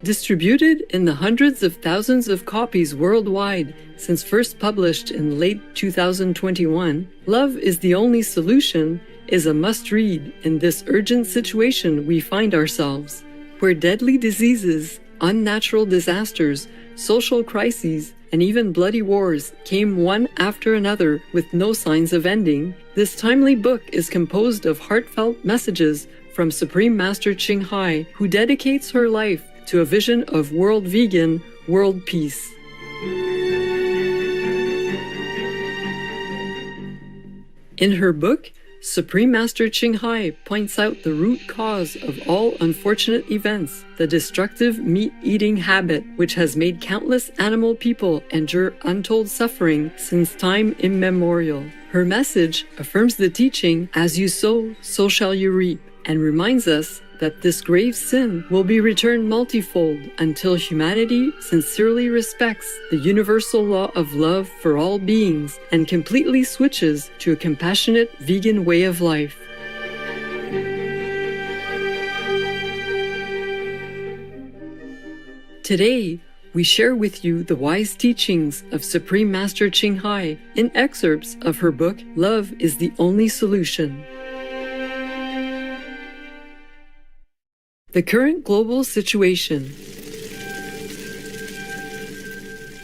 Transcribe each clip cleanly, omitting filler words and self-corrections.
Distributed in the hundreds of thousands of copies worldwide since first published in late 2021, Love is the Only Solution is a must-read in this urgent situation we find ourselves, where deadly diseases, unnatural disasters, social crises, and even bloody wars came one after another with no signs of ending. This timely book is composed of heartfelt messages from Supreme Master Ching Hai, who dedicates her life to a vision of world vegan, world peace. In her book, Supreme Master Ching Hai points out the root cause of all unfortunate events, the destructive meat-eating habit which has made countless animal people endure untold suffering since time immemorial. Her message affirms the teaching, as you sow, so shall you reap, and reminds us that this grave sin will be returned multifold until humanity sincerely respects the universal law of love for all beings and completely switches to a compassionate vegan way of life. Today, we share with you the wise teachings of Supreme Master Ching Hai in excerpts of her book, Love is the Only Solution. The current global situation.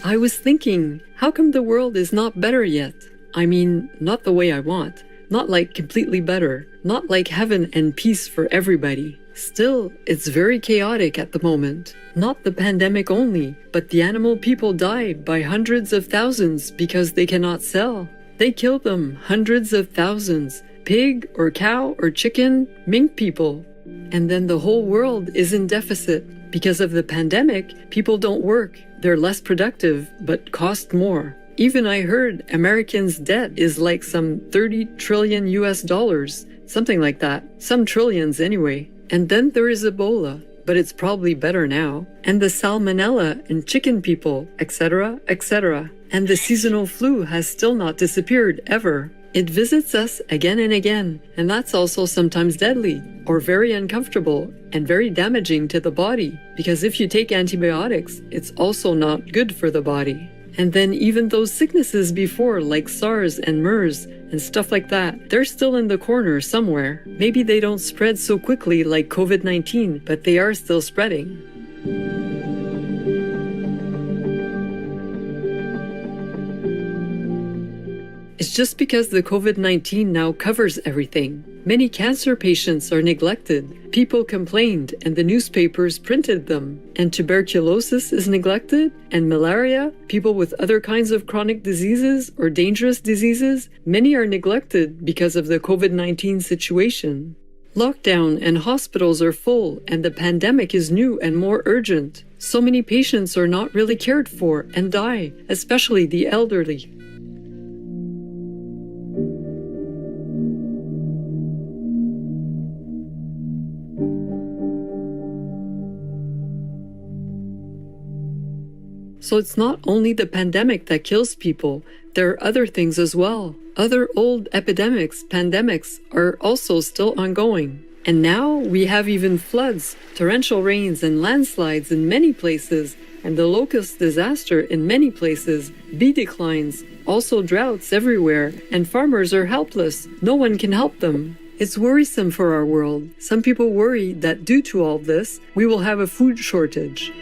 I was thinking, how come the world is not better yet? I mean, not the way I want. Not like completely better. Not like heaven and peace for everybody. Still, it's very chaotic at the moment. Not the pandemic only, but the animal people die by hundreds of thousands because they cannot sell. They kill them, hundreds of thousands. Pig or cow or chicken, mink people. And then the whole world is in deficit. Because of the pandemic, people don't work. They're less productive, but cost more. Even I heard Americans' debt is like some 30 trillion US dollars. Something like that. Some trillions anyway. And then there is Ebola, but it's probably better now. And the salmonella in chicken people, etc., etc. And the seasonal flu has still not disappeared ever. It visits us again and again, and that's also sometimes deadly, or very uncomfortable, and very damaging to the body, because if you take antibiotics, it's also not good for the body. And then even those sicknesses before, like SARS and MERS, and stuff like that, they're still in the corner somewhere. Maybe they don't spread so quickly like COVID-19, but they are still spreading. It's just because the COVID-19 now covers everything. Many cancer patients are neglected. People complained and the newspapers printed them. And tuberculosis is neglected. And malaria, people with other kinds of chronic diseases or dangerous diseases, many are neglected because of the COVID-19 situation. Lockdown and hospitals are full and the pandemic is new and more urgent. So many patients are not really cared for and die, especially the elderly. So it's not only the pandemic that kills people, there are other things as well. Other old epidemics, pandemics, are also still ongoing. And now we have even floods, torrential rains and landslides in many places, and the locust disaster in many places, bee declines, also droughts everywhere, and farmers are helpless. No one can help them. It's worrisome for our world. Some people worry that due to all this, we will have a food shortage.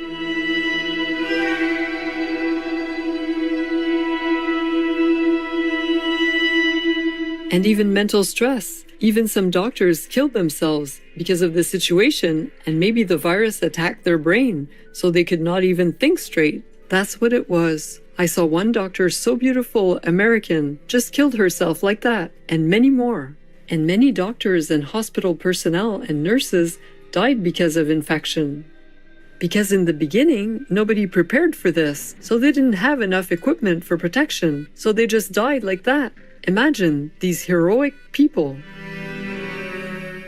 And even mental stress. Even some doctors killed themselves because of the situation, and maybe the virus attacked their brain, so they could not even think straight. That's what it was. I saw one doctor, so beautiful, American, just killed herself like that, and many more. And many doctors and hospital personnel and nurses died because of infection. Because in the beginning, nobody prepared for this, so they didn't have enough equipment for protection, so they just died like that. Imagine these heroic people.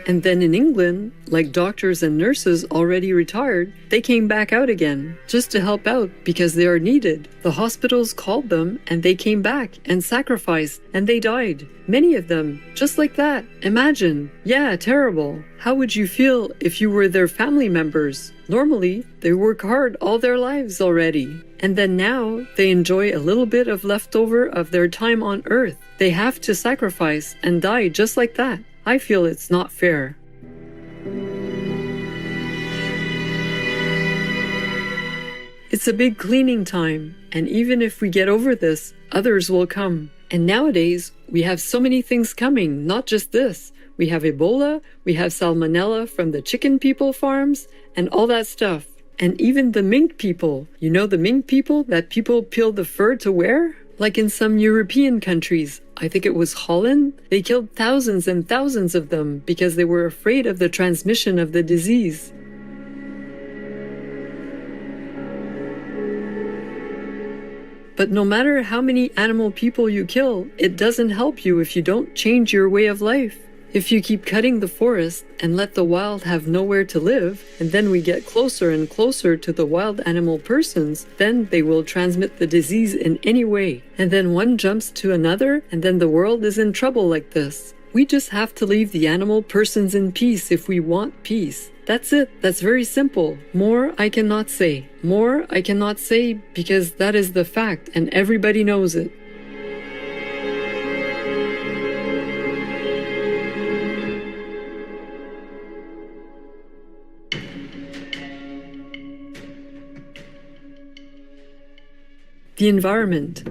And then in England, like doctors and nurses already retired, they came back out again, just to help out because they are needed. The hospitals called them and they came back and sacrificed and they died. Many of them, just like that. Imagine. Yeah, terrible. How would you feel if you were their family members? Normally, they work hard all their lives already. And then now, they enjoy a little bit of leftover of their time on Earth. They have to sacrifice and die just like that. I feel it's not fair. It's a big cleaning time, and even if we get over this, others will come. And nowadays, we have so many things coming, not just this. We have Ebola, we have Salmonella from the chicken people farms, and all that stuff. And even the mink people. You know the mink people that people peel the fur to wear? Like in some European countries, I think it was Holland, they killed thousands and thousands of them because they were afraid of the transmission of the disease. But no matter how many animal people you kill, it doesn't help you if you don't change your way of life. If you keep cutting the forest and let the wild have nowhere to live, and then we get closer and closer to the wild animal persons, then they will transmit the disease in any way. And then one jumps to another, and then the world is in trouble like this. We just have to leave the animal persons in peace if we want peace. That's it. That's very simple. More I cannot say. More I cannot say because that is the fact, and everybody knows it. The environment.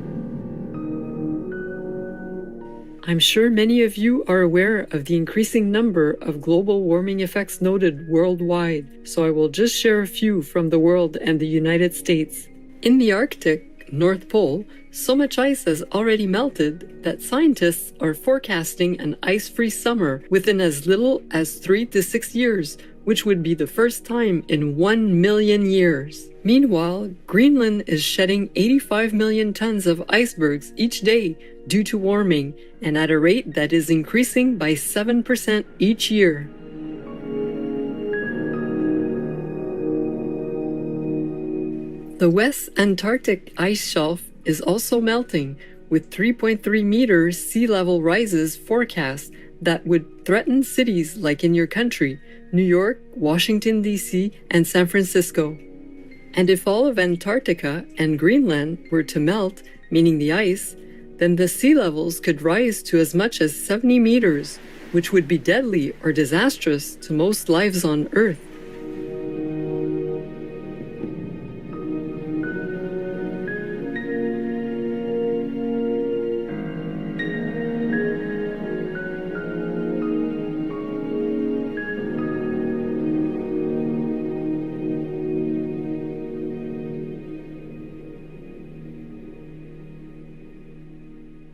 I'm sure many of you are aware of the increasing number of global warming effects noted worldwide, so I will just share a few from the world and the United States. In the Arctic, North Pole, so much ice has already melted that scientists are forecasting an ice-free summer within as little as 3 to 6 years, which would be the first time in 1 million years. Meanwhile, Greenland is shedding 85 million tons of icebergs each day due to warming, and at a rate that is increasing by 7% each year. The West Antarctic ice shelf is also melting, with 3.3 meters sea level rises forecast that would threaten cities like in your country, New York, Washington, D.C., and San Francisco. And if all of Antarctica and Greenland were to melt, meaning the ice, then the sea levels could rise to as much as 70 meters, which would be deadly or disastrous to most lives on Earth.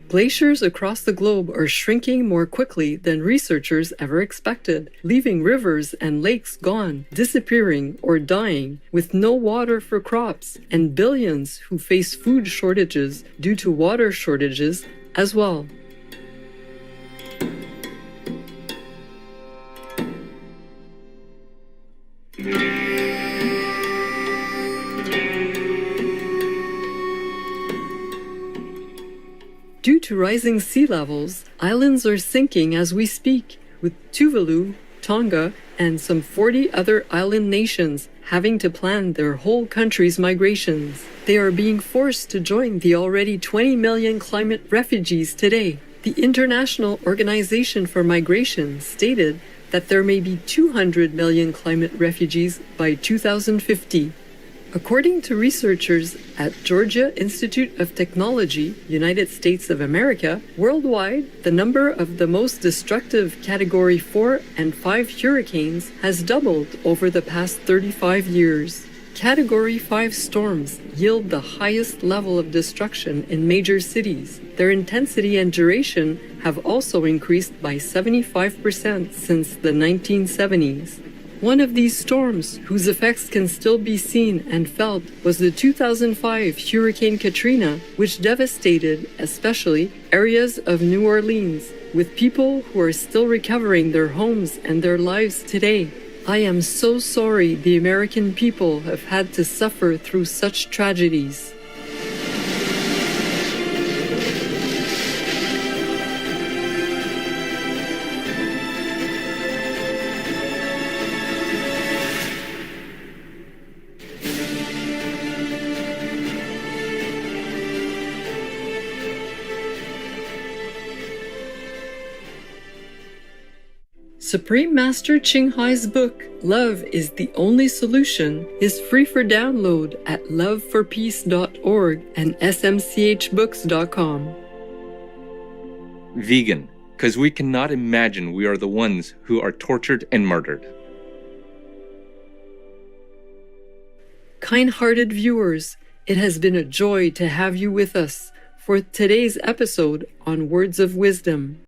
Glaciers across the globe are shrinking more quickly than researchers ever expected, leaving rivers and lakes gone, disappearing, or dying, with no water for crops, and billions who face food shortages due to water shortages as well. Due to rising sea levels, islands are sinking as we speak, with Tuvalu, Tonga, and some 40 other island nations having to plan their whole country's migrations. They are being forced to join the already 20 million climate refugees today. The International Organization for Migration stated that there may be 200 million climate refugees by 2050. According to researchers at Georgia Institute of Technology, United States of America, worldwide, the number of the most destructive Category 4 and 5 hurricanes has doubled over the past 35 years. Category 5 storms yield the highest level of destruction in major cities. Their intensity and duration have also increased by 75% since the 1970s. One of these storms, whose effects can still be seen and felt, was the 2005 Hurricane Katrina, which devastated, especially, areas of New Orleans, with people who are still recovering their homes and their lives today. I am so sorry the American people have had to suffer through such tragedies. Supreme Master Ching Hai's book, Love is the Only Solution, is free for download at loveforpeace.org and smchbooks.com. Vegan, because we cannot imagine we are the ones who are tortured and murdered. Kind-hearted viewers, it has been a joy to have you with us for today's episode on Words of Wisdom.